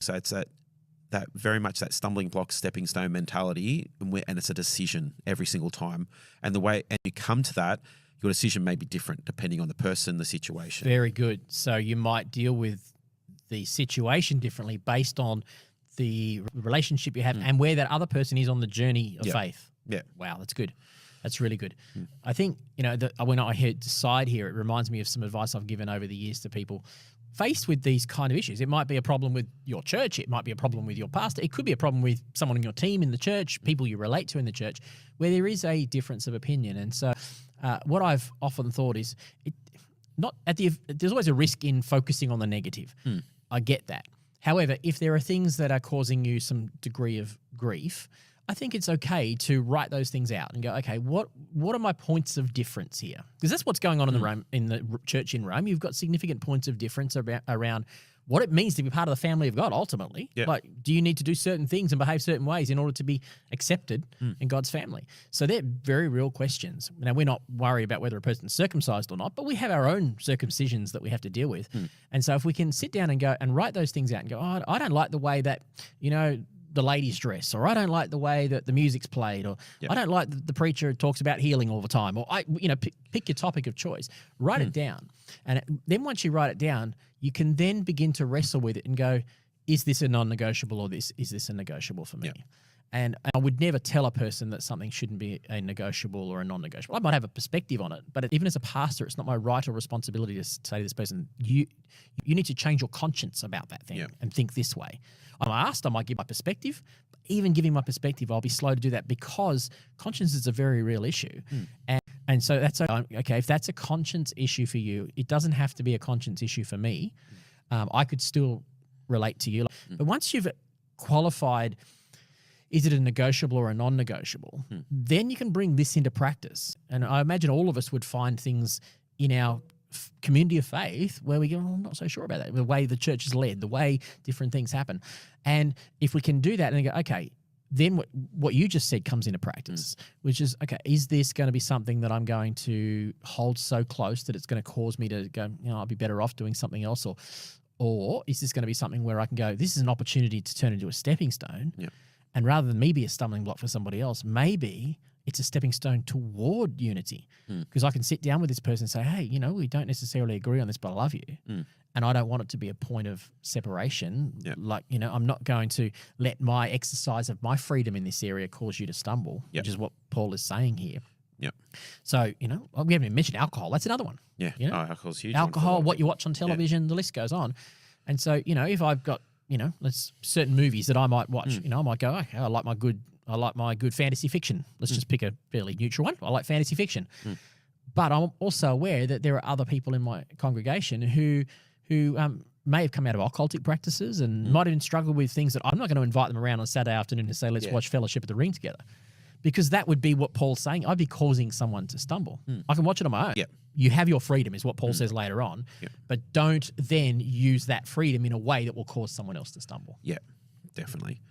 So it's that very much that stumbling block, stepping stone mentality, and it's a decision every single time. And the way you come to that, your decision may be different depending on the person, the situation. Very good. So you might deal with the situation differently based on the relationship you have and where that other person is on the journey of faith. Yeah. Wow, that's good. That's really good. I think, when I heard decide here, it reminds me of some advice I've given over the years to people faced with these kind of issues. It might be a problem with your church. It might be a problem with your pastor. It could be a problem with someone in your team in the church, people you relate to in the church, where there is a difference of opinion. And so what I've often thought is there's always a risk in focusing on the negative. I get that. However, if there are things that are causing you some degree of grief, I think it's okay to write those things out and go, okay, what are my points of difference here? Because that's what's going on in the church in Rome. You've got significant points of difference around what it means to be part of the family of God ultimately. Yep. Like, do you need to do certain things and behave certain ways in order to be accepted in God's family? So they're very real questions. Now, we're not worried about whether a person's circumcised or not, but we have our own circumcisions that we have to deal with. And so if we can sit down and go and write those things out and go, oh, I don't like the way that, the ladies dress, or I don't like the way that the music's played, or I don't like the preacher talks about healing all the time, or pick your topic of choice, write it down. And then once you write it down, you can then begin to wrestle with it and go, is this a non-negotiable, or is this a negotiable for me? Yeah. And I would never tell a person that something shouldn't be a negotiable or a non-negotiable. I might have a perspective on it, but even as a pastor, it's not my right or responsibility to say to this person, you need to change your conscience about that thing and think this way. I'm asked, I might give my perspective. Even giving my perspective, I'll be slow to do that because conscience is a very real issue. And so that's okay. If that's a conscience issue for you, it doesn't have to be a conscience issue for me. I could still relate to you. But once you've qualified, is it a negotiable or a non-negotiable? Then you can bring this into practice. And I imagine all of us would find things in our community of faith where we go, I'm not so sure about that, the way the church is led, the way different things happen. And if we can do that and go, okay, then what you just said comes into practice, which is, okay, is this going to be something that I'm going to hold so close that it's going to cause me to go, I'll be better off doing something else? Or is this going to be something where I can go, this is an opportunity to turn into a stepping stone? Yeah. And rather than me be a stumbling block for somebody else, maybe it's a stepping stone toward unity. Because I can sit down with this person and say, hey, we don't necessarily agree on this, but I love you. And I don't want it to be a point of separation. Yep. Like, I'm not going to let my exercise of my freedom in this area cause you to stumble, which is what Paul is saying here. Yep. So, we haven't even mentioned alcohol. That's another one. Yeah. Alcohol's huge. Alcohol, what you watch on television, the list goes on. And so, if I've got, there's certain movies that I might watch. I might go, okay, I like my good fantasy fiction. Let's just pick a fairly neutral one. I like fantasy fiction. But I'm also aware that there are other people in my congregation who may have come out of occultic practices and might even struggle with things that I'm not going to invite them around on Saturday afternoon and say, let's watch Fellowship of the Ring together. Because that would be what Paul's saying. I'd be causing someone to stumble. I can watch it on my own. Yep. You have your freedom is what Paul says later on. Yep. But don't then use that freedom in a way that will cause someone else to stumble. Yeah, definitely.